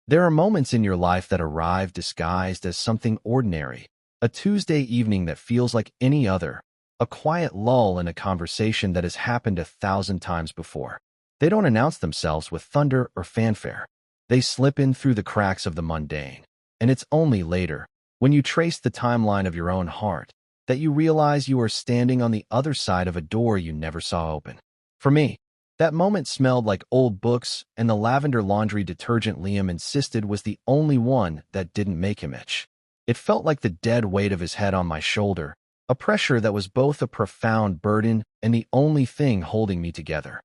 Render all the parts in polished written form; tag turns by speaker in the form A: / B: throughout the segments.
A: There are moments in your life that arrive disguised as something ordinary, a Tuesday evening that feels like any other, a quiet lull in a conversation that has happened 1,000 times before. They don't announce themselves with thunder or fanfare. They slip in through the cracks of the mundane. And it's only later, when you trace the timeline of your own heart, that you realize you are standing on the other side of a door you never saw open. For me, that moment smelled like old books and the lavender laundry detergent Liam insisted was the only one that didn't make him itch. It felt like the dead weight of his head on my shoulder, a pressure that was both a profound burden and the only thing holding me together.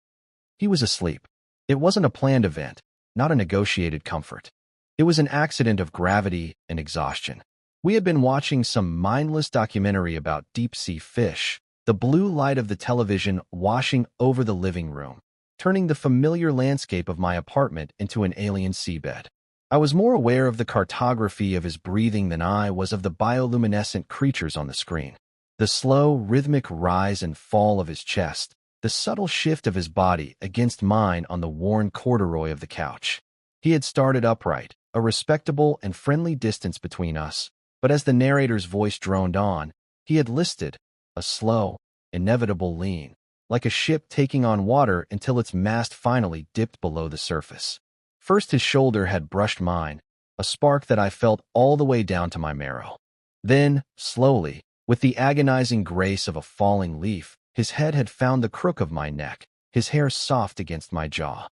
A: He was asleep. It wasn't a planned event, not a negotiated comfort. It was an accident of gravity and exhaustion. We had been watching some mindless documentary about deep-sea fish, the blue light of the television washing over the living room, turning the familiar landscape of my apartment into an alien seabed. I was more aware of the cartography of his breathing than I was of the bioluminescent creatures on the screen. The slow, rhythmic rise and fall of his chest, the subtle shift of his body against mine on the worn corduroy of the couch. He had started upright, a respectable and friendly distance between us, but as the narrator's voice droned on, he had listed, a slow, inevitable lean, like a ship taking on water until its mast finally dipped below the surface. First his shoulder had brushed mine, a spark that I felt all the way down to my marrow. Then, slowly, with the agonizing grace of a falling leaf, his head had found the crook of my neck, his hair soft against my jaw.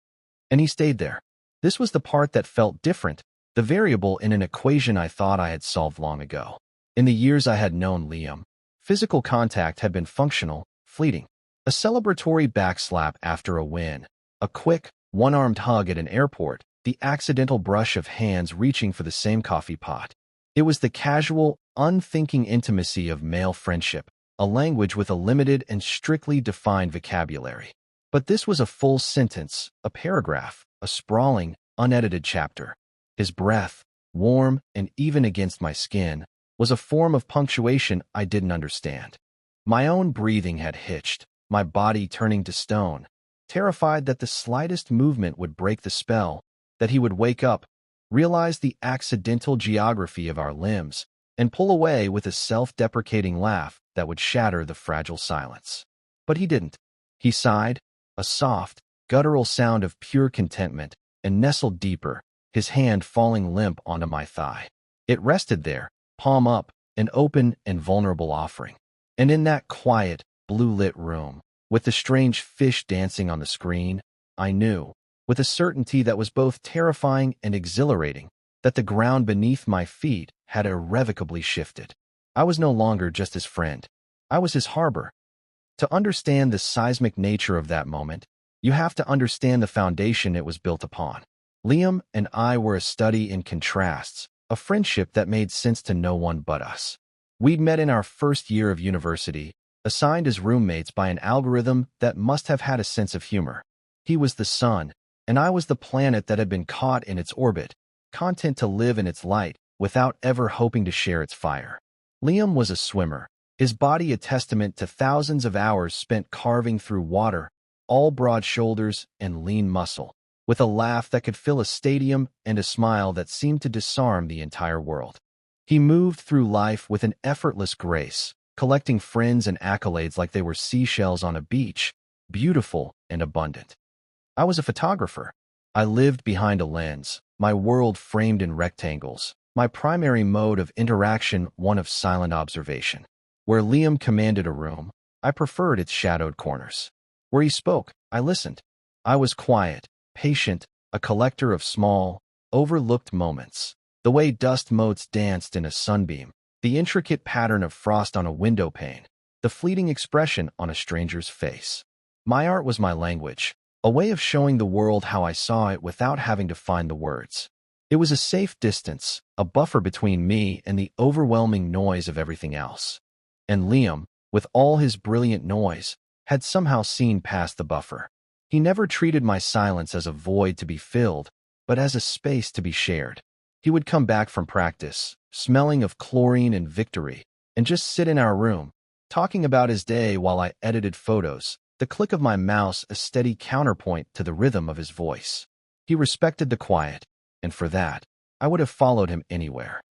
A: And he stayed there. This was the part that felt different, the variable in an equation I thought I had solved long ago. In the years I had known Liam, physical contact had been functional, fleeting. A celebratory backslap after a win, a quick, one-armed hug at an airport, the accidental brush of hands reaching for the same coffee pot. It was the casual, unthinking intimacy of male friendship, a language with a limited and strictly defined vocabulary. But this was a full sentence, a paragraph, a sprawling, unedited chapter. His breath, warm and even against my skin, was a form of punctuation I didn't understand. My own breathing had hitched, my body turning to stone, terrified that the slightest movement would break the spell, that he would wake up, realize the accidental geography of our limbs, and pull away with a self-deprecating laugh that would shatter the fragile silence. But he didn't. He sighed, a soft, guttural sound of pure contentment, and nestled deeper, his hand falling limp onto my thigh. It rested there, palm up, an open and vulnerable offering. And in that quiet, blue-lit room, with the strange fish dancing on the screen, I knew, with a certainty that was both terrifying and exhilarating, that the ground beneath my feet had irrevocably shifted. I was no longer just his friend. I was his harbor. To understand the seismic nature of that moment, you have to understand the foundation it was built upon. Liam and I were a study in contrasts, a friendship that made sense to no one but us. We'd met in our first year of university, assigned as roommates by an algorithm that must have had a sense of humor. He was the sun, and I was the planet that had been caught in its orbit, content to live in its light without ever hoping to share its fire. Liam was a swimmer, his body a testament to thousands of hours spent carving through water, all broad shoulders and lean muscle, with a laugh that could fill a stadium and a smile that seemed to disarm the entire world. He moved through life with an effortless grace, collecting friends and accolades like they were seashells on a beach, beautiful and abundant. I was a photographer. I lived behind a lens, my world framed in rectangles, my primary mode of interaction one of silent observation. Where Liam commanded a room, I preferred its shadowed corners. Where he spoke, I listened. I was quiet, patient, a collector of small, overlooked moments. The way dust motes danced in a sunbeam, the intricate pattern of frost on a window pane, the fleeting expression on a stranger's face. My art was my language, a way of showing the world how I saw it without having to find the words. It was a safe distance, a buffer between me and the overwhelming noise of everything else. And Liam, with all his brilliant noise, had somehow seen past the buffer. He never treated my silence as a void to be filled, but as a space to be shared. He would come back from practice, smelling of chlorine and victory, and just sit in our room, talking about his day while I edited photos, the click of my mouse a steady counterpoint to the rhythm of his voice. He respected the quiet, and for that, I would have followed him anywhere.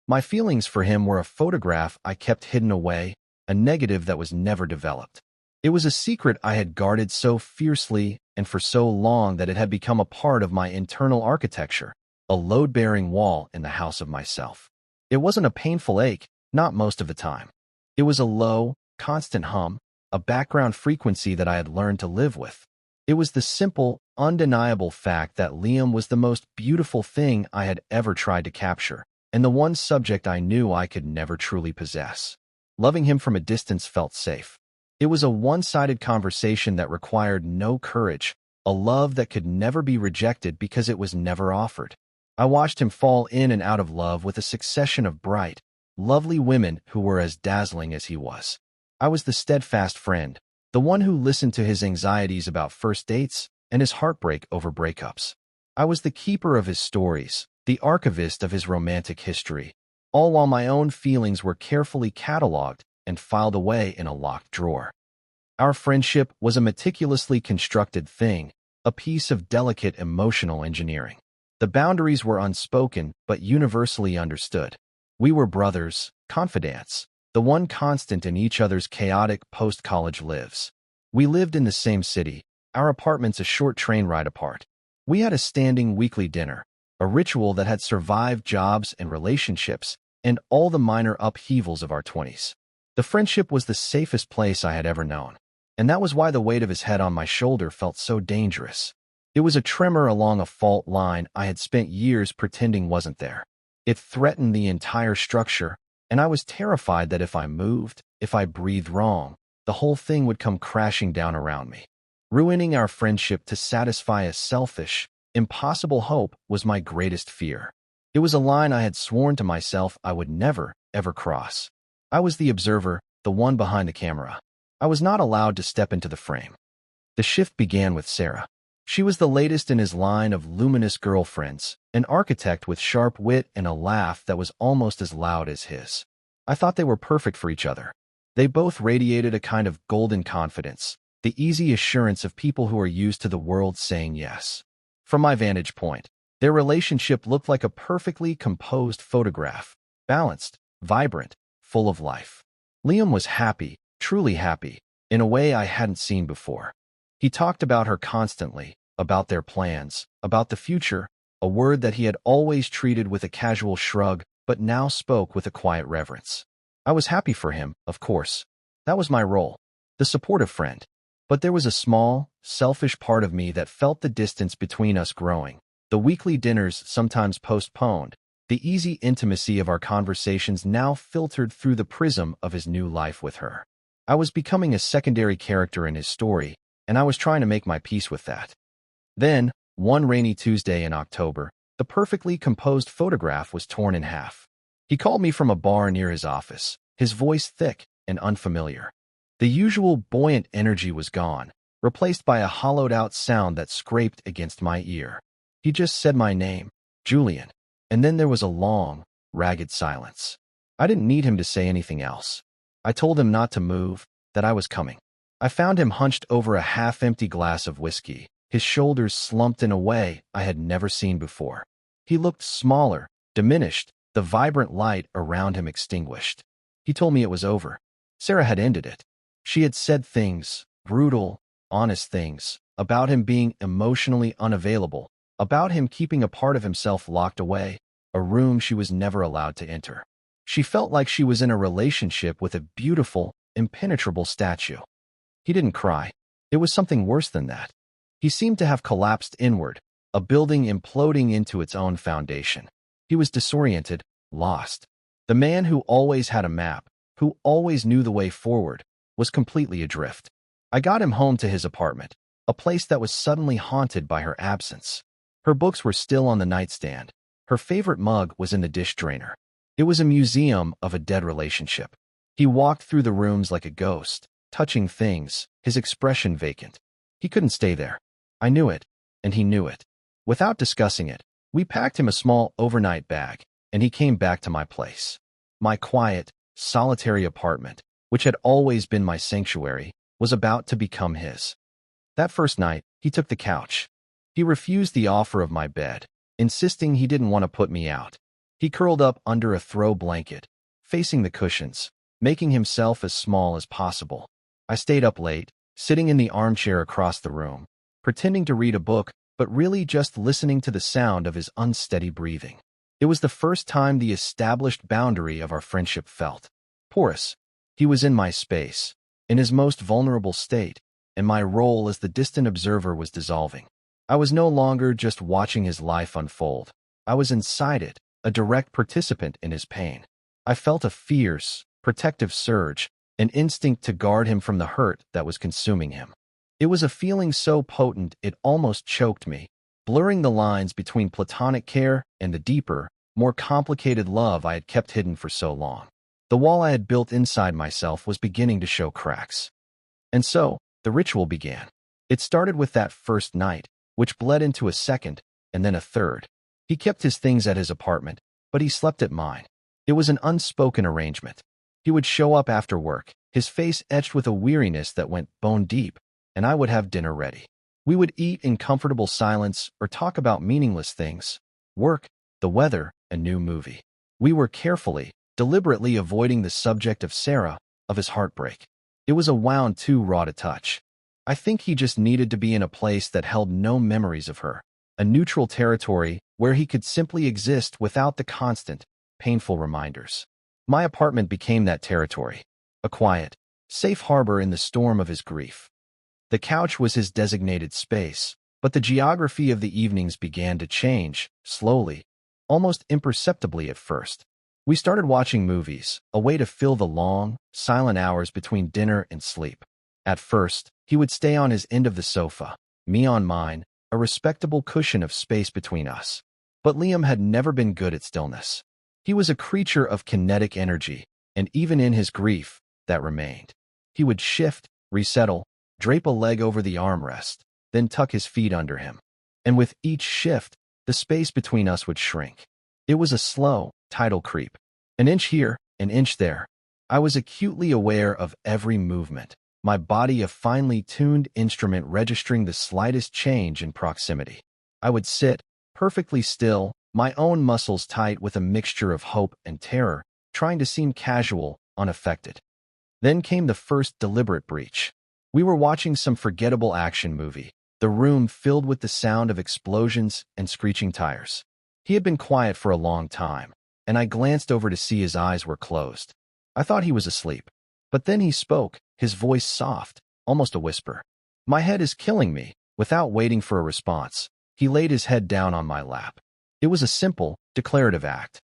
A: My feelings for him were a photograph I kept hidden away, a negative that was never developed. It was a secret I had guarded so fiercely and for so long that it had become a part of my internal architecture, a load-bearing wall in the house of myself. It wasn't a painful ache, not most of the time. It was a low, constant hum, a background frequency that I had learned to live with. It was the simple, undeniable fact that Liam was the most beautiful thing I had ever tried to capture, and the one subject I knew I could never truly possess. Loving him from a distance felt safe. It was a one-sided conversation that required no courage, a love that could never be rejected because it was never offered. I watched him fall in and out of love with a succession of bright, lovely women who were as dazzling as he was. I was the steadfast friend, the one who listened to his anxieties about first dates and his heartbreak over breakups. I was the keeper of his stories, the archivist of his romantic history, all while my own feelings were carefully cataloged and filed away in a locked drawer. Our friendship was a meticulously constructed thing, a piece of delicate emotional engineering. The boundaries were unspoken but universally understood. We were brothers, confidants, the one constant in each other's chaotic post-college lives. We lived in the same city, our apartments a short train ride apart. We had a standing weekly dinner, a ritual that had survived jobs and relationships and all the minor upheavals of our 20s. The friendship was the safest place I had ever known, and that was why the weight of his head on my shoulder felt so dangerous. It was a tremor along a fault line I had spent years pretending wasn't there. It threatened the entire structure, and I was terrified that if I moved, if I breathed wrong, the whole thing would come crashing down around me. Ruining our friendship to satisfy a selfish, impossible hope was my greatest fear. It was a line I had sworn to myself I would never, ever cross. I was the observer, the one behind the camera. I was not allowed to step into the frame. The shift began with Sarah. She was the latest in his line of luminous girlfriends, an architect with sharp wit and a laugh that was almost as loud as his. I thought they were perfect for each other. They both radiated a kind of golden confidence, the easy assurance of people who are used to the world saying yes. From my vantage point, their relationship looked like a perfectly composed photograph, balanced, vibrant, full of life. Liam was happy, truly happy, in a way I hadn't seen before. He talked about her constantly, about their plans, about the future, a word that he had always treated with a casual shrug but now spoke with a quiet reverence. I was happy for him, of course. That was my role, the supportive friend. But there was a small, selfish part of me that felt the distance between us growing. The weekly dinners sometimes postponed, the easy intimacy of our conversations now filtered through the prism of his new life with her. I was becoming a secondary character in his story, and I was trying to make my peace with that. Then, one rainy Tuesday in October, the perfectly composed photograph was torn in half. He called me from a bar near his office, his voice thick and unfamiliar. The usual buoyant energy was gone, replaced by a hollowed-out sound that scraped against my ear. He just said my name, Julian, and then there was a long, ragged silence. I didn't need him to say anything else. I told him not to move, that I was coming. I found him hunched over a half-empty glass of whiskey, his shoulders slumped in a way I had never seen before. He looked smaller, diminished, the vibrant light around him extinguished. He told me it was over. Sarah had ended it. She had said things, brutal, honest things, about him being emotionally unavailable, about him keeping a part of himself locked away, a room she was never allowed to enter. She felt like she was in a relationship with a beautiful, impenetrable statue. He didn't cry. It was something worse than that. He seemed to have collapsed inward, a building imploding into its own foundation. He was disoriented, lost. The man who always had a map, who always knew the way forward, was completely adrift. I got him home to his apartment, a place that was suddenly haunted by her absence. Her books were still on the nightstand. Her favorite mug was in the dish drainer. It was a museum of a dead relationship. He walked through the rooms like a ghost, touching things, his expression vacant. He couldn't stay there. I knew it, and he knew it. Without discussing it, we packed him a small overnight bag, and he came back to my place. My quiet, solitary apartment, which had always been my sanctuary, was about to become his. That first night, he took the couch. He refused the offer of my bed. insisting he didn't want to put me out. He curled up under a throw blanket, facing the cushions, making himself as small as possible. I stayed up late, sitting in the armchair across the room, pretending to read a book, but really just listening to the sound of his unsteady breathing. It was the first time the established boundary of our friendship felt porous. He was in my space, in his most vulnerable state, and my role as the distant observer was dissolving. I was no longer just watching his life unfold. I was inside it, a direct participant in his pain. I felt a fierce, protective surge, an instinct to guard him from the hurt that was consuming him. It was a feeling so potent it almost choked me, blurring the lines between platonic care and the deeper, more complicated love I had kept hidden for so long. The wall I had built inside myself was beginning to show cracks. And so, the ritual began. It started with that first night, which bled into a second, and then a third. He kept his things at his apartment, but he slept at mine. It was an unspoken arrangement. He would show up after work, his face etched with a weariness that went bone deep, and I would have dinner ready. We would eat in comfortable silence or talk about meaningless things, work, the weather, a new movie. We were carefully, deliberately avoiding the subject of Sarah, of his heartbreak. It was a wound too raw to touch. I think he just needed to be in a place that held no memories of her, a neutral territory where he could simply exist without the constant, painful reminders. My apartment became that territory, a quiet, safe harbor in the storm of his grief. The couch was his designated space, but the geography of the evenings began to change, slowly, almost imperceptibly at first. We started watching movies, a way to fill the long, silent hours between dinner and sleep. At first, he would stay on his end of the sofa, me on mine, a respectable cushion of space between us. But Liam had never been good at stillness. He was a creature of kinetic energy, and even in his grief, that remained. He would shift, resettle, drape a leg over the armrest, then tuck his feet under him. And with each shift, the space between us would shrink. It was a slow, tidal creep. An inch here, an inch there. I was acutely aware of every movement, my body a finely tuned instrument registering the slightest change in proximity. I would sit, perfectly still, my own muscles tight with a mixture of hope and terror, trying to seem casual, unaffected. Then came the first deliberate breach. We were watching some forgettable action movie, the room filled with the sound of explosions and screeching tires. He had been quiet for a long time, and I glanced over to see his eyes were closed. I thought he was asleep. But then he spoke, his voice soft, almost a whisper. "My head is killing me." Without waiting for a response, he laid his head down on my lap. It was a simple, declarative act.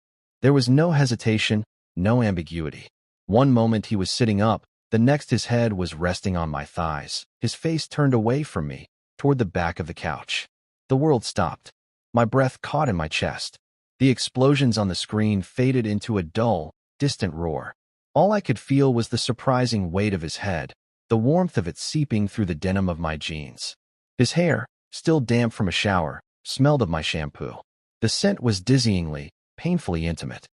A: There was no hesitation, no ambiguity. One moment he was sitting up, the next his head was resting on my thighs, his face turned away from me, toward the back of the couch. The world stopped. My breath caught in my chest. The explosions on the screen faded into a dull, distant roar. All I could feel was the surprising weight of his head, the warmth of it seeping through the denim of my jeans. His hair, still damp from a shower, smelled of my shampoo. The scent was dizzyingly, painfully intimate.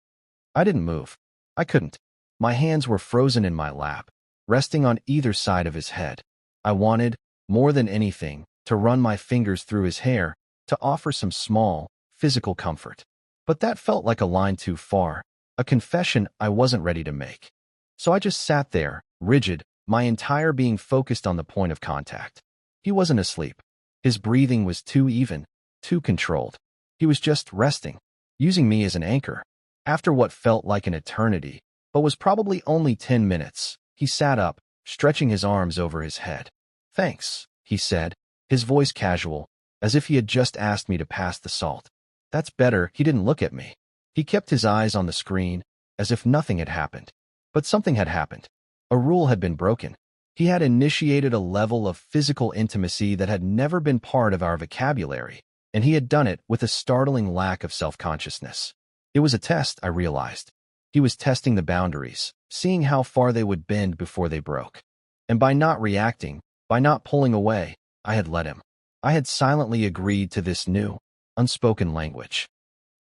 A: I didn't move. I couldn't. My hands were frozen in my lap, resting on either side of his head. I wanted, more than anything, to run my fingers through his hair, to offer some small, physical comfort. But that felt like a line too far, a confession I wasn't ready to make. So I just sat there, rigid, my entire being focused on the point of contact. He wasn't asleep. His breathing was too even, too controlled. He was just resting, using me as an anchor. After what felt like an eternity, but was probably only 10 minutes, he sat up, stretching his arms over his head. "Thanks," he said, his voice casual, as if he had just asked me to pass the salt. "That's better." He didn't look at me. He kept his eyes on the screen, as if nothing had happened. But something had happened. A rule had been broken. He had initiated a level of physical intimacy that had never been part of our vocabulary, and he had done it with a startling lack of self-consciousness. It was a test, I realized. He was testing the boundaries, seeing how far they would bend before they broke. And by not reacting, by not pulling away, I had let him. I had silently agreed to this new, unspoken language.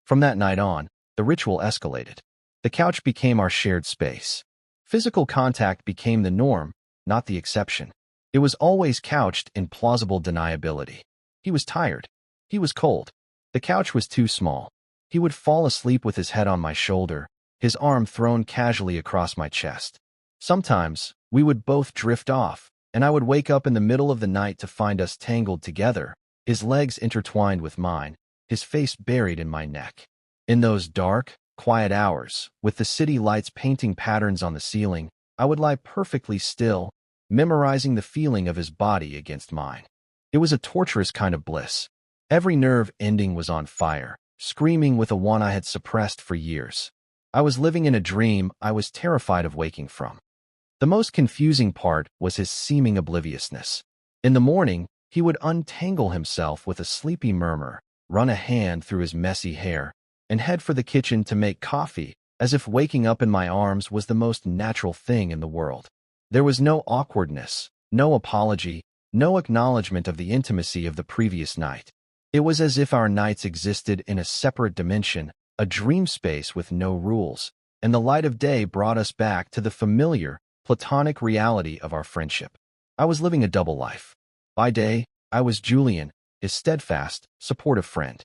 A: From that night on, the ritual escalated. The couch became our shared space. Physical contact became the norm, not the exception. It was always couched in plausible deniability. He was tired. He was cold. The couch was too small. He would fall asleep with his head on my shoulder, his arm thrown casually across my chest. Sometimes, we would both drift off, and I would wake up in the middle of the night to find us tangled together, his legs intertwined with mine, his face buried in my neck. In those dark, quiet hours, with the city lights painting patterns on the ceiling, I would lie perfectly still, memorizing the feeling of his body against mine. It was a torturous kind of bliss. Every nerve ending was on fire, screaming with a one I had suppressed for years. I was living in a dream I was terrified of waking from. The most confusing part was his seeming obliviousness. In the morning, he would untangle himself with a sleepy murmur, run a hand through his messy hair, and head for the kitchen to make coffee, as if waking up in my arms was the most natural thing in the world. There was no awkwardness, no apology, no acknowledgement of the intimacy of the previous night. It was as if our nights existed in a separate dimension, a dream space with no rules, and the light of day brought us back to the familiar, platonic reality of our friendship. I was living a double life. By day, I was Julian, his steadfast, supportive friend.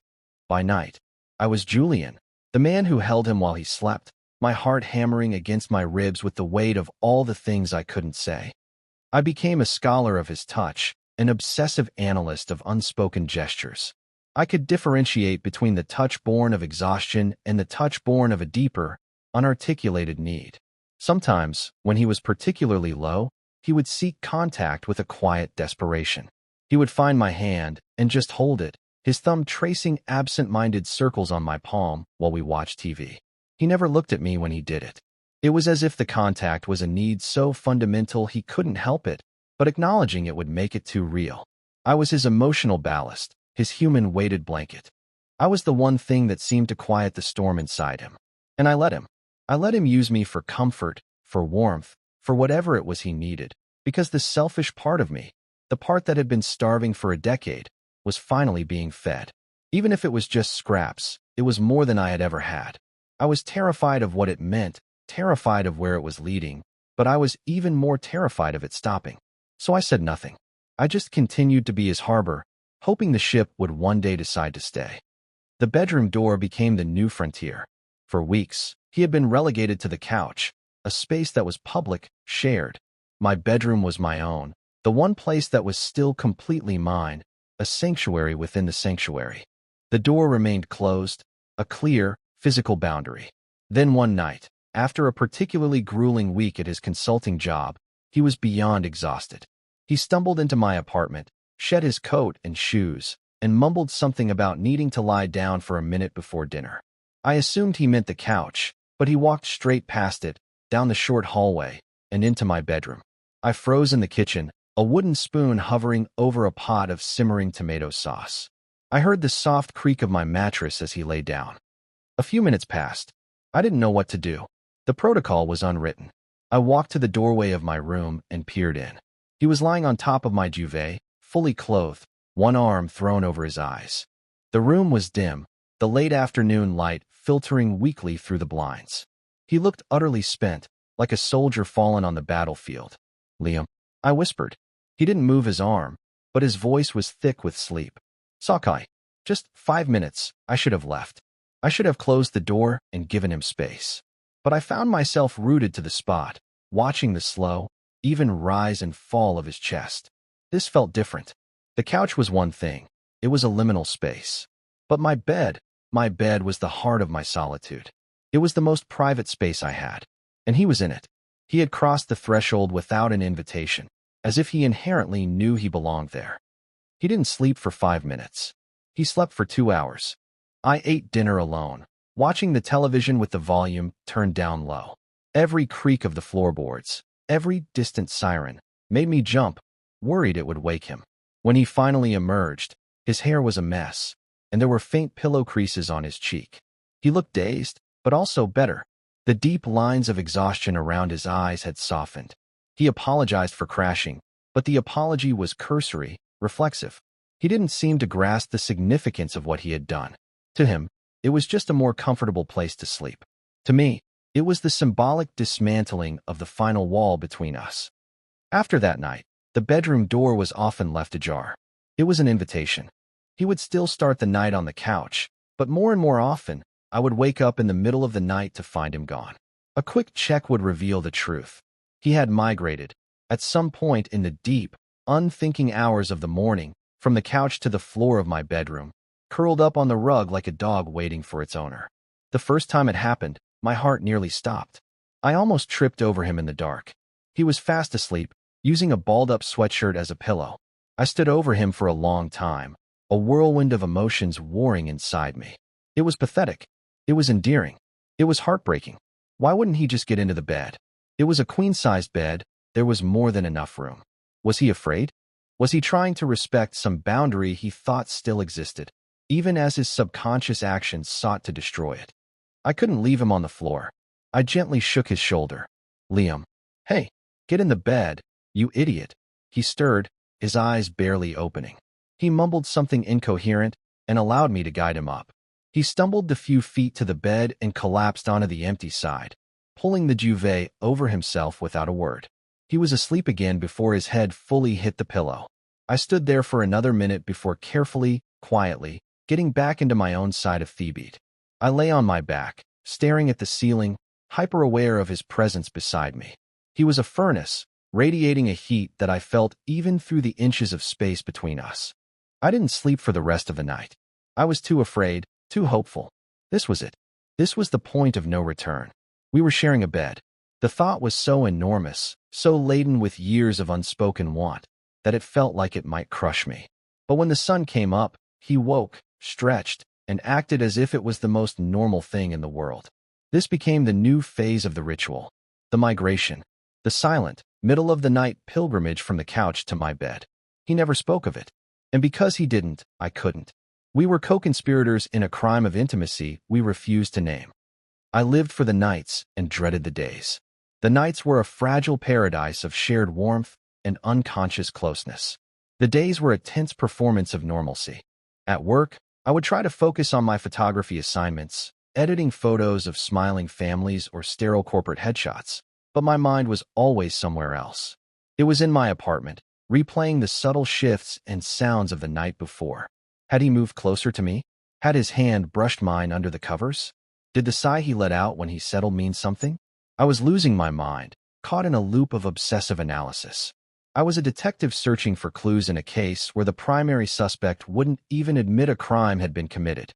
A: By night, I was Julian, the man who held him while he slept, my heart hammering against my ribs with the weight of all the things I couldn't say. I became a scholar of his touch, an obsessive analyst of unspoken gestures. I could differentiate between the touch born of exhaustion and the touch born of a deeper, unarticulated need. Sometimes, when he was particularly low, he would seek contact with a quiet desperation. He would find my hand and just hold it, his thumb tracing absent-minded circles on my palm while we watched TV. He never looked at me when he did it. It was as if the contact was a need so fundamental he couldn't help it, but acknowledging it would make it too real. I was his emotional ballast, his human weighted blanket. I was the one thing that seemed to quiet the storm inside him. And I let him. I let him use me for comfort, for warmth, for whatever it was he needed, because the selfish part of me, the part that had been starving for a decade, was finally being fed. Even if it was just scraps, it was more than I had ever had. I was terrified of what it meant, terrified of where it was leading, but I was even more terrified of it stopping. So I said nothing. I just continued to be his harbor, hoping the ship would one day decide to stay. The bedroom door became the new frontier. For weeks, he had been relegated to the couch, a space that was public, shared. My bedroom was my own, the one place that was still completely mine, a sanctuary within the sanctuary. The door remained closed, a clear, physical boundary. Then one night, after a particularly grueling week at his consulting job, he was beyond exhausted. He stumbled into my apartment, shed his coat and shoes, and mumbled something about needing to lie down for a minute before dinner. I assumed he meant the couch, but he walked straight past it, down the short hallway, and into my bedroom. I froze in the kitchen, a wooden spoon hovering over a pot of simmering tomato sauce. I heard the soft creak of my mattress as he lay down. A few minutes passed. I didn't know what to do. The protocol was unwritten. I walked to the doorway of my room and peered in. He was lying on top of my duvet, fully clothed, one arm thrown over his eyes. The room was dim, the late afternoon light filtering weakly through the blinds. He looked utterly spent, like a soldier fallen on the battlefield. "Liam," I whispered. He didn't move his arm, but his voice was thick with sleep. "Sakai, just 5 minutes, I should have left. I should have closed the door and given him space." But I found myself rooted to the spot, watching the slow, even rise and fall of his chest. This felt different. The couch was one thing. It was a liminal space. But my bed was the heart of my solitude. It was the most private space I had, and he was in it. He had crossed the threshold without an invitation, as if he inherently knew he belonged there. He didn't sleep for 5 minutes. He slept for 2 hours. I ate dinner alone, watching the television with the volume turned down low. Every creak of the floorboards, every distant siren, made me jump, worried it would wake him. When he finally emerged, his hair was a mess, and there were faint pillow creases on his cheek. He looked dazed, but also better. The deep lines of exhaustion around his eyes had softened. He apologized for crashing, but the apology was cursory, reflexive. He didn't seem to grasp the significance of what he had done. To him, it was just a more comfortable place to sleep. To me, it was the symbolic dismantling of the final wall between us. After that night, the bedroom door was often left ajar. It was an invitation. He would still start the night on the couch, but more and more often, I would wake up in the middle of the night to find him gone. A quick check would reveal the truth. He had migrated, at some point in the deep, unthinking hours of the morning, from the couch to the floor of my bedroom, curled up on the rug like a dog waiting for its owner. The first time it happened, my heart nearly stopped. I almost tripped over him in the dark. He was fast asleep, using a balled-up sweatshirt as a pillow. I stood over him for a long time, a whirlwind of emotions warring inside me. It was pathetic. It was endearing. It was heartbreaking. Why wouldn't he just get into the bed? It was a queen-sized bed. There was more than enough room. Was he afraid? Was he trying to respect some boundary he thought still existed, even as his subconscious actions sought to destroy it? I couldn't leave him on the floor. I gently shook his shoulder. Liam. Hey, get in the bed, you idiot. He stirred, his eyes barely opening. He mumbled something incoherent and allowed me to guide him up. He stumbled the few feet to the bed and collapsed onto the empty side, pulling the duvet over himself without a word. He was asleep again before his head fully hit the pillow. I stood there for another minute before carefully, quietly, getting back into my own side of Thebes. I lay on my back, staring at the ceiling, hyper-aware of his presence beside me. He was a furnace, radiating a heat that I felt even through the inches of space between us. I didn't sleep for the rest of the night. I was too afraid, too hopeful. This was it. This was the point of no return. We were sharing a bed. The thought was so enormous, so laden with years of unspoken want, that it felt like it might crush me. But when the sun came up, he woke, stretched, and acted as if it was the most normal thing in the world. This became the new phase of the ritual. The migration. The silent, middle-of-the-night pilgrimage from the couch to my bed. He never spoke of it. And because he didn't, I couldn't. We were co-conspirators in a crime of intimacy we refused to name. I lived for the nights and dreaded the days. The nights were a fragile paradise of shared warmth and unconscious closeness. The days were a tense performance of normalcy. At work, I would try to focus on my photography assignments, editing photos of smiling families or sterile corporate headshots, but my mind was always somewhere else. It was in my apartment, replaying the subtle shifts and sounds of the night before. Had he moved closer to me? Had his hand brushed mine under the covers? Did the sigh he let out when he settled mean something? I was losing my mind, caught in a loop of obsessive analysis. I was a detective searching for clues in a case where the primary suspect wouldn't even admit a crime had been committed.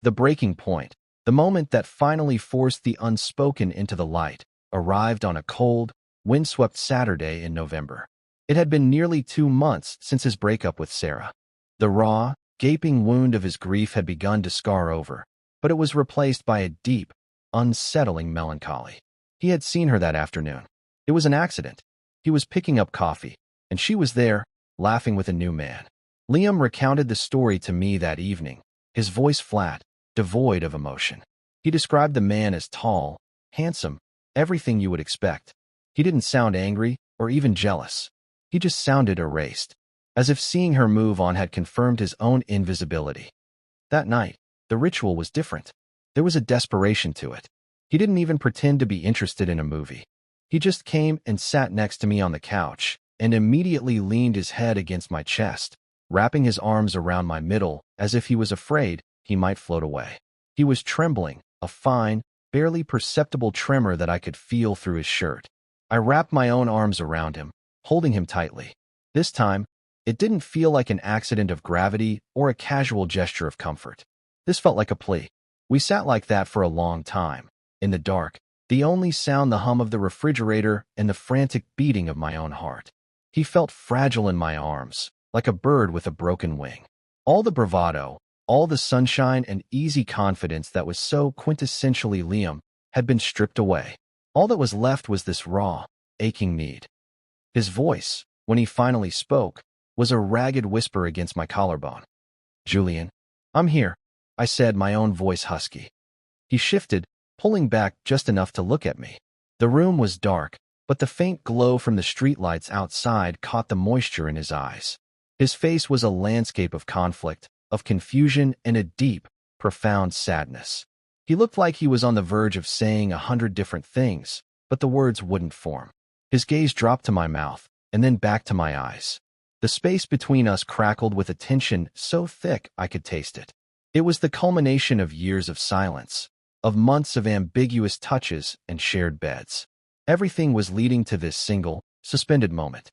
A: The breaking point, the moment that finally forced the unspoken into the light, arrived on a cold, windswept Saturday in November. It had been nearly 2 months since his breakup with Sarah. The raw, gaping wound of his grief had begun to scar over, but it was replaced by a deep, unsettling melancholy. He had seen her that afternoon. It was an accident. He was picking up coffee, and she was there, laughing with a new man. Liam recounted the story to me that evening, his voice flat, devoid of emotion. He described the man as tall, handsome, everything you would expect. He didn't sound angry or even jealous. He just sounded erased, as if seeing her move on had confirmed his own invisibility. That night, the ritual was different. There was a desperation to it. He didn't even pretend to be interested in a movie. He just came and sat next to me on the couch and immediately leaned his head against my chest, wrapping his arms around my middle as if he was afraid he might float away. He was trembling, a fine, barely perceptible tremor that I could feel through his shirt. I wrapped my own arms around him, holding him tightly. This time, it didn't feel like an accident of gravity or a casual gesture of comfort. This felt like a plea. We sat like that for a long time, in the dark, the only sound the hum of the refrigerator and the frantic beating of my own heart. He felt fragile in my arms, like a bird with a broken wing. All the bravado, all the sunshine and easy confidence that was so quintessentially Liam had been stripped away. All that was left was this raw, aching need. His voice, when he finally spoke, was a ragged whisper against my collarbone. "Julian, I'm here," I said, my own voice husky. He shifted, pulling back just enough to look at me. The room was dark, but the faint glow from the streetlights outside caught the moisture in his eyes. His face was a landscape of conflict, of confusion, and a deep, profound sadness. He looked like he was on the verge of saying 100 different things, but the words wouldn't form. His gaze dropped to my mouth, and then back to my eyes. The space between us crackled with a tension so thick I could taste it. It was the culmination of years of silence, of months of ambiguous touches and shared beds. Everything was leading to this single, suspended moment.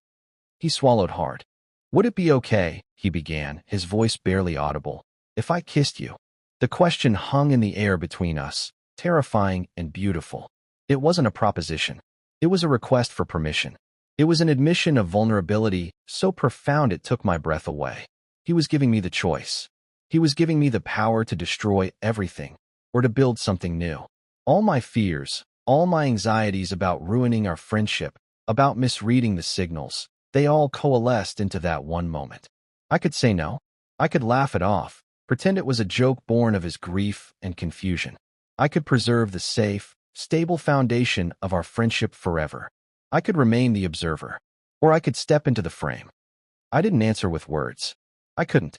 A: He swallowed hard. "Would it be okay," he began, his voice barely audible, "if I kissed you?" The question hung in the air between us, terrifying and beautiful. It wasn't a proposition. It was a request for permission. It was an admission of vulnerability so profound it took my breath away. He was giving me the choice. He was giving me the power to destroy everything, or to build something new. All my fears, all my anxieties about ruining our friendship, about misreading the signals, they all coalesced into that one moment. I could say no. I could laugh it off, pretend it was a joke born of his grief and confusion. I could preserve the safe, stable foundation of our friendship forever. I could remain the observer, or I could step into the frame. I didn't answer with words. I couldn't.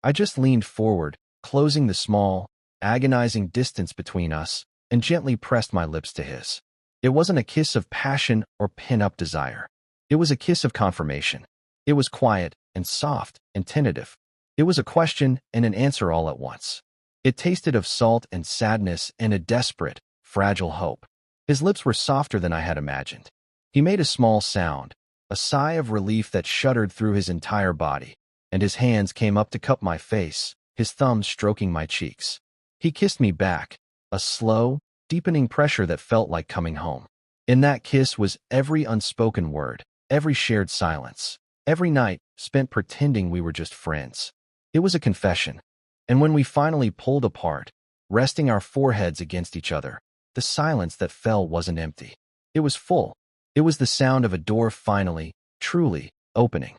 A: I just leaned forward, closing the small, agonizing distance between us, and gently pressed my lips to his. It wasn't a kiss of passion or pin-up desire. It was a kiss of confirmation. It was quiet and soft and tentative. It was a question and an answer all at once. It tasted of salt and sadness and a desperate, fragile hope. His lips were softer than I had imagined. He made a small sound, a sigh of relief that shuddered through his entire body, and his hands came up to cup my face, his thumbs stroking my cheeks. He kissed me back, a slow, deepening pressure that felt like coming home. In that kiss was every unspoken word, every shared silence, every night spent pretending we were just friends. It was a confession, and when we finally pulled apart, resting our foreheads against each other, the silence that fell wasn't empty. It was full. It was the sound of a door finally, truly, opening.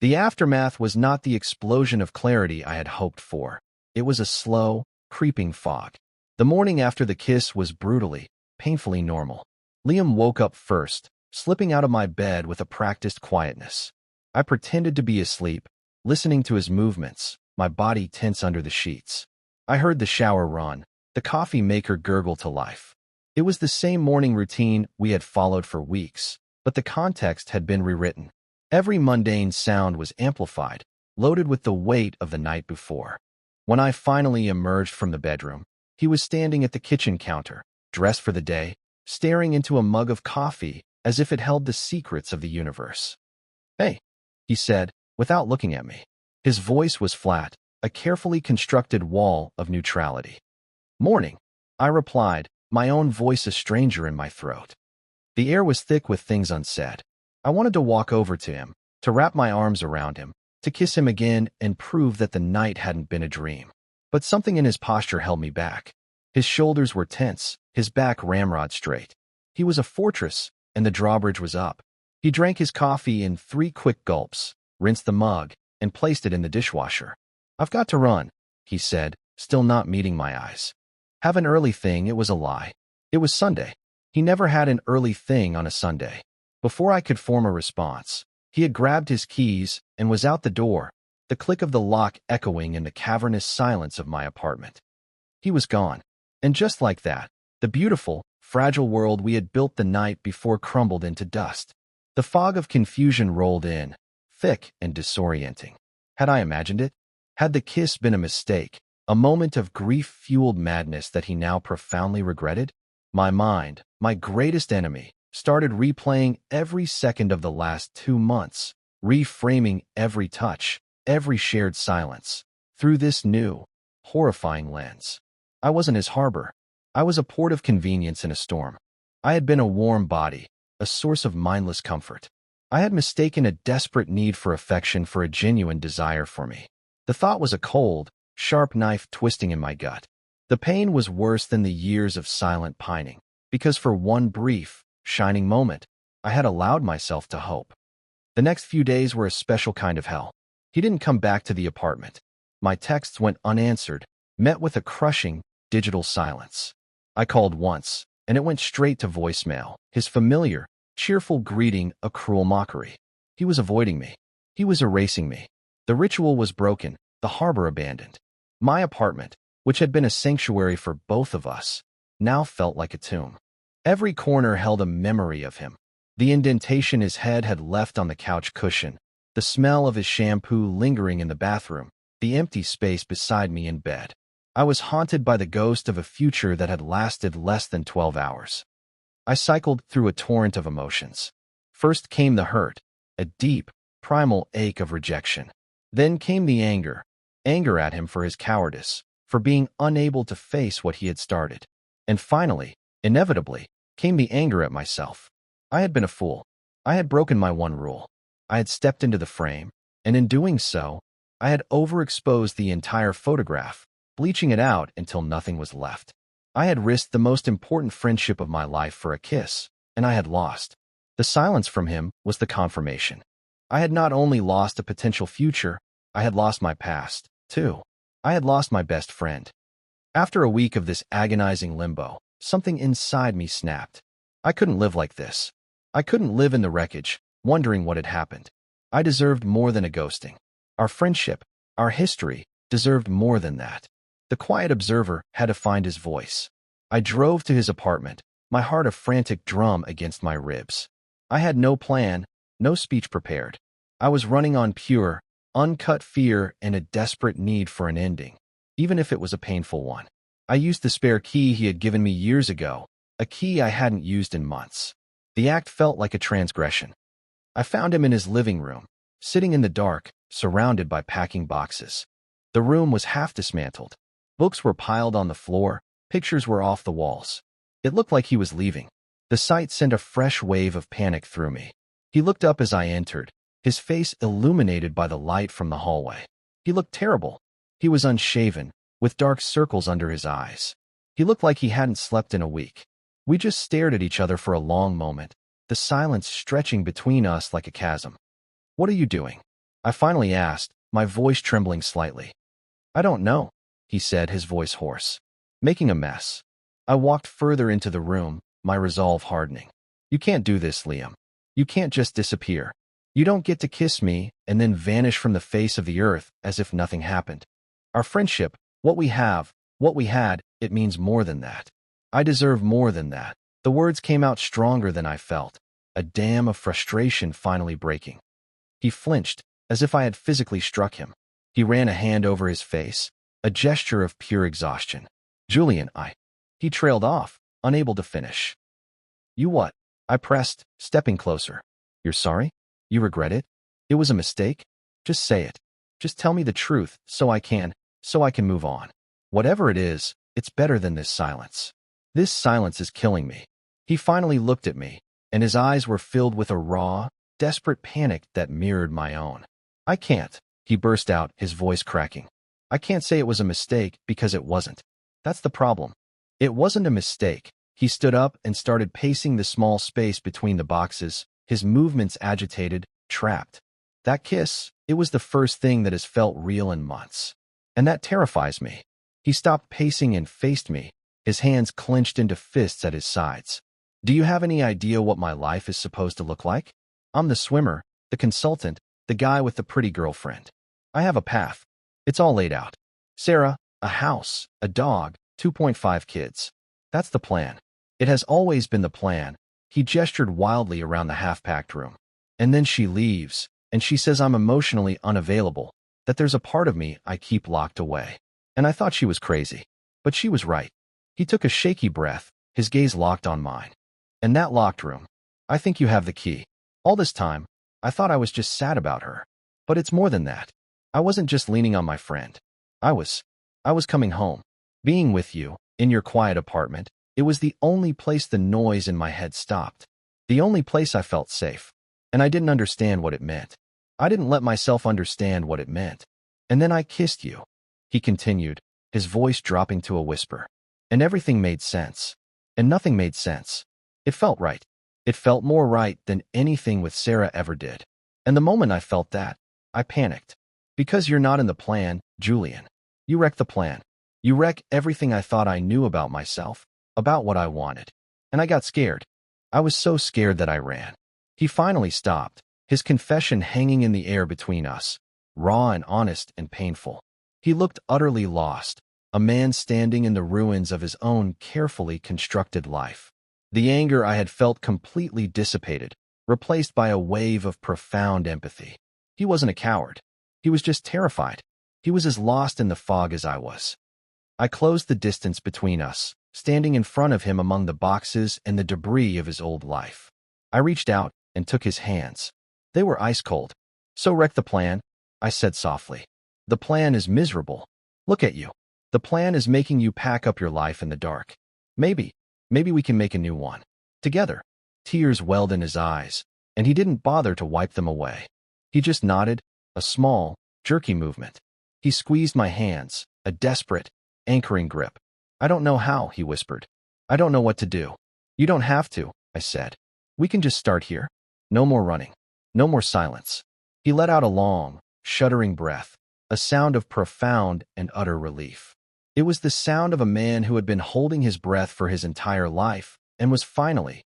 A: The aftermath was not the explosion of clarity I had hoped for. It was a slow, creeping fog. The morning after the kiss was brutally, painfully normal. Liam woke up first, slipping out of my bed with a practiced quietness. I pretended to be asleep, listening to his movements, my body tense under the sheets. I heard the shower run, the coffee maker gurgle to life. It was the same morning routine we had followed for weeks, but the context had been rewritten. Every mundane sound was amplified, loaded with the weight of the night before. When I finally emerged from the bedroom, he was standing at the kitchen counter, dressed for the day, staring into a mug of coffee as if it held the secrets of the universe. "Hey," he said, without looking at me. His voice was flat, a carefully constructed wall of neutrality. "Morning," I replied, my own voice a stranger in my throat. The air was thick with things unsaid. I wanted to walk over to him, to wrap my arms around him, to kiss him again and prove that the night hadn't been a dream. But something in his posture held me back. His shoulders were tense, his back ramrod straight. He was a fortress, and the drawbridge was up. He drank his coffee in 3 quick gulps, rinsed the mug, and placed it in the dishwasher. "I've got to run," he said, still not meeting my eyes. Have an early thing, it was a lie. It was Sunday. He never had an early thing on a Sunday. Before I could form a response, he had grabbed his keys and was out the door, the click of the lock echoing in the cavernous silence of my apartment. He was gone. And just like that, the beautiful, fragile world we had built the night before crumbled into dust. The fog of confusion rolled in, thick and disorienting. Had I imagined it? Had the kiss been a mistake, a moment of grief-fueled madness that he now profoundly regretted? My mind, my greatest enemy, started replaying every second of the last 2 months, reframing every touch, every shared silence, through this new, horrifying lens. I wasn't his harbor. I was a port of convenience in a storm. I had been a warm body, a source of mindless comfort. I had mistaken a desperate need for affection for a genuine desire for me. The thought was a cold, sharp knife twisting in my gut. The pain was worse than the years of silent pining, because for one brief, shining moment, I had allowed myself to hope. The next few days were a special kind of hell. He didn't come back to the apartment. My texts went unanswered, met with a crushing, digital silence. I called once, and it went straight to voicemail, his familiar, cheerful greeting a cruel mockery. He was avoiding me. He was erasing me. The ritual was broken, the harbor abandoned. My apartment, which had been a sanctuary for both of us, now felt like a tomb. Every corner held a memory of him. The indentation his head had left on the couch cushion, the smell of his shampoo lingering in the bathroom, the empty space beside me in bed. I was haunted by the ghost of a future that had lasted less than 12 hours. I cycled through a torrent of emotions. First came the hurt, a deep, primal ache of rejection. Then came the anger at him for his cowardice, for being unable to face what he had started. And finally, inevitably, came the anger at myself. I had been a fool. I had broken my one rule. I had stepped into the frame, and in doing so, I had overexposed the entire photograph, bleaching it out until nothing was left. I had risked the most important friendship of my life for a kiss, and I had lost. The silence from him was the confirmation. I had not only lost a potential future, I had lost my past, too. I had lost my best friend. After a week of this agonizing limbo, something inside me snapped. I couldn't live like this. I couldn't live in the wreckage, wondering what had happened. I deserved more than a ghosting. Our friendship, our history, deserved more than that. The quiet observer had to find his voice. I drove to his apartment, my heart a frantic drum against my ribs. I had no plan, no speech prepared. I was running on pure, uncut fear and a desperate need for an ending, even if it was a painful one. I used the spare key he had given me years ago, a key I hadn't used in months. The act felt like a transgression. I found him in his living room, sitting in the dark, surrounded by packing boxes. The room was half dismantled. Books were piled on the floor, pictures were off the walls. It looked like he was leaving. The sight sent a fresh wave of panic through me. He looked up as I entered, his face illuminated by the light from the hallway. He looked terrible. He was unshaven, with dark circles under his eyes. He looked like he hadn't slept in a week. We just stared at each other for a long moment, the silence stretching between us like a chasm. "What are you doing?" I finally asked, my voice trembling slightly. "I don't know," he said, his voice hoarse. "Making a mess." I walked further into the room, my resolve hardening. "You can't do this, Liam. You can't just disappear. You don't get to kiss me and then vanish from the face of the earth as if nothing happened. Our friendship, what we have, what we had, it means more than that. I deserve more than that." The words came out stronger than I felt, a dam of frustration finally breaking. He flinched, as if I had physically struck him. He ran a hand over his face, a gesture of pure exhaustion. "Julian, He trailed off, unable to finish. "You what?" I pressed, stepping closer. "You're sorry? You regret it? It was a mistake? Just say it. Just tell me the truth so I can move on. Whatever it is, it's better than this silence. This silence is killing me." He finally looked at me, and his eyes were filled with a raw, desperate panic that mirrored my own. "I can't," he burst out, his voice cracking. "I can't say it was a mistake because it wasn't. That's the problem. It wasn't a mistake." He stood up and started pacing the small space between the boxes, his movements agitated, trapped. "That kiss, it was the first thing that has felt real in months. And that terrifies me." He stopped pacing and faced me, his hands clenched into fists at his sides. "Do you have any idea what my life is supposed to look like? I'm the swimmer, the consultant, the guy with the pretty girlfriend. I have a path. It's all laid out. Sarah, a house, a dog, 2.5 kids. That's the plan. It has always been the plan." He gestured wildly around the half-packed room. "And then she leaves, and she says I'm emotionally unavailable, that there's a part of me I keep locked away. And I thought she was crazy. But she was right." He took a shaky breath, his gaze locked on mine. "And that locked room, I think you have the key. All this time, I thought I was just sad about her. But it's more than that. I wasn't just leaning on my friend. I was coming home. Being with you, in your quiet apartment, it was the only place the noise in my head stopped. The only place I felt safe. And I didn't understand what it meant. I didn't let myself understand what it meant. And then I kissed you," he continued, his voice dropping to a whisper. "And everything made sense. And nothing made sense. It felt right. It felt more right than anything with Sarah ever did. And the moment I felt that, I panicked. Because you're not in the plan, Julian. You wreck the plan. You wreck everything I thought I knew about myself, about what I wanted. And I got scared. I was so scared that I ran." He finally stopped, his confession hanging in the air between us, raw and honest and painful. He looked utterly lost, a man standing in the ruins of his own carefully constructed life. The anger I had felt completely dissipated, replaced by a wave of profound empathy. He wasn't a coward. He was just terrified. He was as lost in the fog as I was. I closed the distance between us, standing in front of him among the boxes and the debris of his old life. I reached out and took his hands. They were ice cold. "So wreck the plan," I said softly. "The plan is miserable. Look at you. The plan is making you pack up your life in the dark. Maybe we can make a new one. Together." Tears welled in his eyes, and he didn't bother to wipe them away. He just nodded, a small, jerky movement. He squeezed my hands, a desperate, anchoring grip. "I don't know how," he whispered. "I don't know what to do." "You don't have to," I said. "We can just start here. No more running. No more silence." He let out a long, shuddering breath, a sound of profound and utter relief. It was the sound of a man who had been holding his breath for his entire life and was finally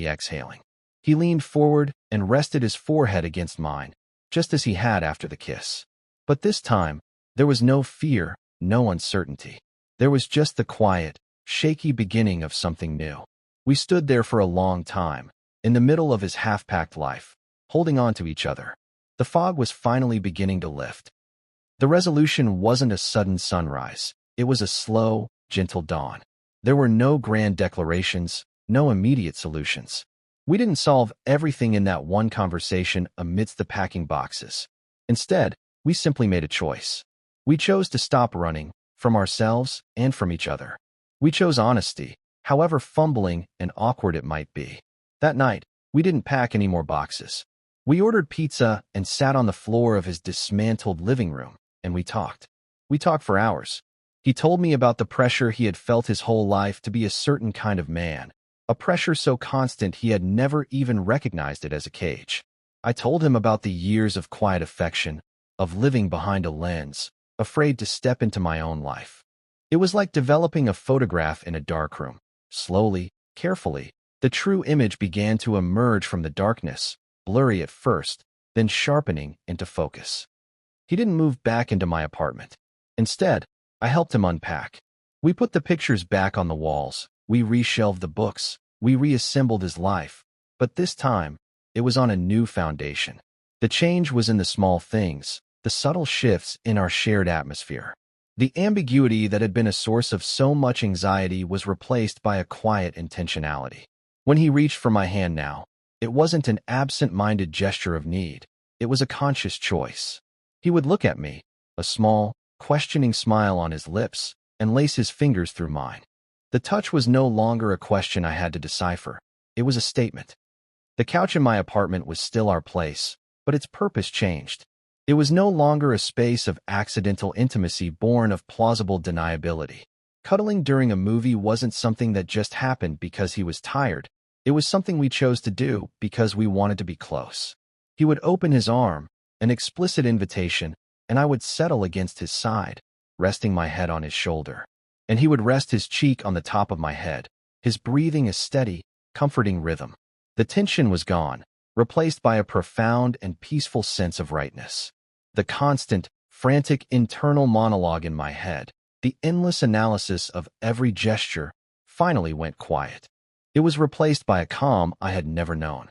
A: exhaling. He leaned forward and rested his forehead against mine, just as he had after the kiss. But this time, there was no fear, no uncertainty. There was just the quiet, shaky beginning of something new. We stood there for a long time, in the middle of his half-packed life, holding on to each other. The fog was finally beginning to lift. The resolution wasn't a sudden sunrise. It was a slow, gentle dawn. There were no grand declarations, no immediate solutions. We didn't solve everything in that one conversation amidst the packing boxes. Instead, we simply made a choice. We chose to stop running, from ourselves and from each other. We chose honesty, however fumbling and awkward it might be. That night, we didn't pack any more boxes. We ordered pizza and sat on the floor of his dismantled living room, and we talked. We talked for hours. He told me about the pressure he had felt his whole life to be a certain kind of man, a pressure so constant he had never even recognized it as a cage. I told him about the years of quiet affection, of living behind a lens, afraid to step into my own life. It was like developing a photograph in a darkroom. Slowly, carefully, the true image began to emerge from the darkness, blurry at first, then sharpening into focus. He didn't move back into my apartment. Instead, I helped him unpack. We put the pictures back on the walls, we reshelved the books, we reassembled his life. But this time, it was on a new foundation. The change was in the small things, the subtle shifts in our shared atmosphere. The ambiguity that had been a source of so much anxiety was replaced by a quiet intentionality. When he reached for my hand now, it wasn't an absent-minded gesture of need. It was a conscious choice. He would look at me, a small, questioning smile on his lips, and lace his fingers through mine. The touch was no longer a question I had to decipher. It was a statement. The couch in my apartment was still our place, but its purpose changed. It was no longer a space of accidental intimacy born of plausible deniability. Cuddling during a movie wasn't something that just happened because he was tired. It was something we chose to do because we wanted to be close. He would open his arm, an explicit invitation, and I would settle against his side, resting my head on his shoulder. And he would rest his cheek on the top of my head, his breathing a steady, comforting rhythm. The tension was gone, replaced by a profound and peaceful sense of rightness. The constant, frantic internal monologue in my head, the endless analysis of every gesture, finally went quiet. It was replaced by a calm I had never known.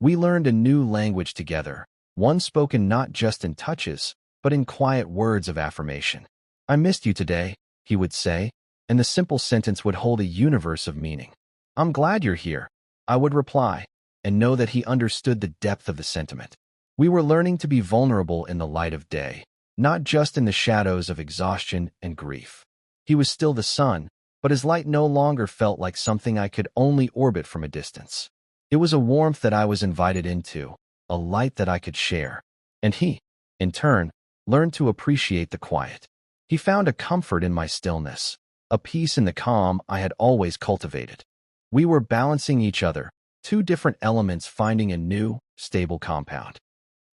A: We learned a new language together, one spoken not just in touches, but in quiet words of affirmation. "I missed you today," he would say, and the simple sentence would hold a universe of meaning. "I'm glad you're here," I would reply, and know that he understood the depth of the sentiment. We were learning to be vulnerable in the light of day, not just in the shadows of exhaustion and grief. He was still the sun, but his light no longer felt like something I could only orbit from a distance. It was a warmth that I was invited into, a light that I could share. And he, in turn, learned to appreciate the quiet. He found a comfort in my stillness, a peace in the calm I had always cultivated. We were balancing each other, two different elements finding a new, stable compound.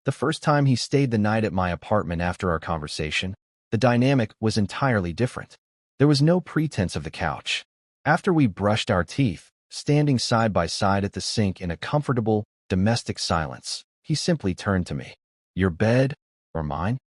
A: The first time he stayed the night at my apartment after our conversation, the dynamic was entirely different. There was no pretense of the couch. After we brushed our teeth, standing side by side at the sink in a comfortable, domestic silence, he simply turned to me. "Your bed, or mine?"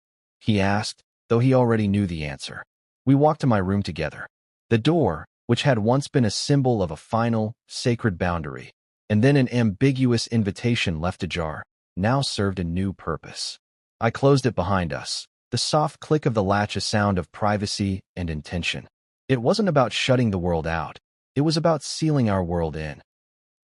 A: he asked, though he already knew the answer. We walked to my room together. The door, which had once been a symbol of a final, sacred boundary, and then an ambiguous invitation left ajar, now served a new purpose. I closed it behind us. The soft click of the latch, a sound of privacy and intention. It wasn't about shutting the world out. It was about sealing our world in.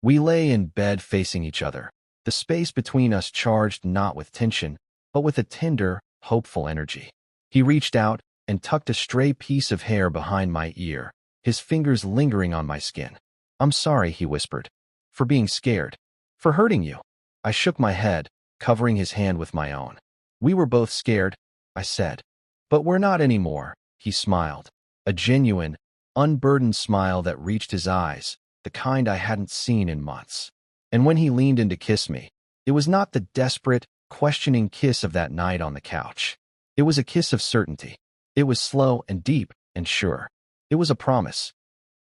A: We lay in bed facing each other, the space between us charged not with tension, but with a tender, hopeful energy. He reached out and tucked a stray piece of hair behind my ear, his fingers lingering on my skin. "I'm sorry," he whispered, "for being scared, for hurting you." I shook my head, covering his hand with my own. "We were both scared," I said. "But we're not anymore," he smiled, a genuine, unburdened smile that reached his eyes, the kind I hadn't seen in months. And when he leaned in to kiss me, it was not the desperate, questioning kiss of that night on the couch. It was a kiss of certainty. It was slow and deep and sure. It was a promise.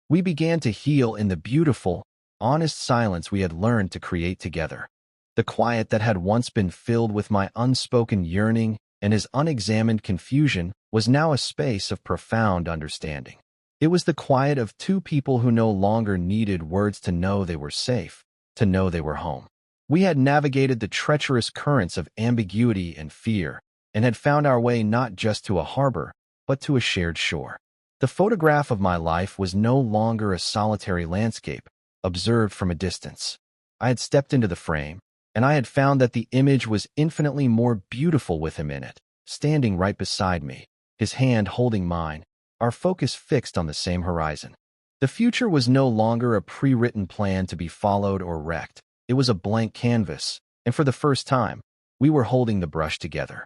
A: We began to heal in the beautiful, honest silence we had learned to create together. The quiet that had once been filled with my unspoken yearning and his unexamined confusion was now a space of profound understanding. It was the quiet of two people who no longer needed words to know they were safe, to know they were home. We had navigated the treacherous currents of ambiguity and fear, and had found our way not just to a harbor, but to a shared shore. The photograph of my life was no longer a solitary landscape, observed from a distance. I had stepped into the frame, and I had found that the image was infinitely more beautiful with him in it, standing right beside me, his hand holding mine, our focus fixed on the same horizon. The future was no longer a pre-written plan to be followed or wrecked. It was a blank canvas, and for the first time, we were holding the brush together.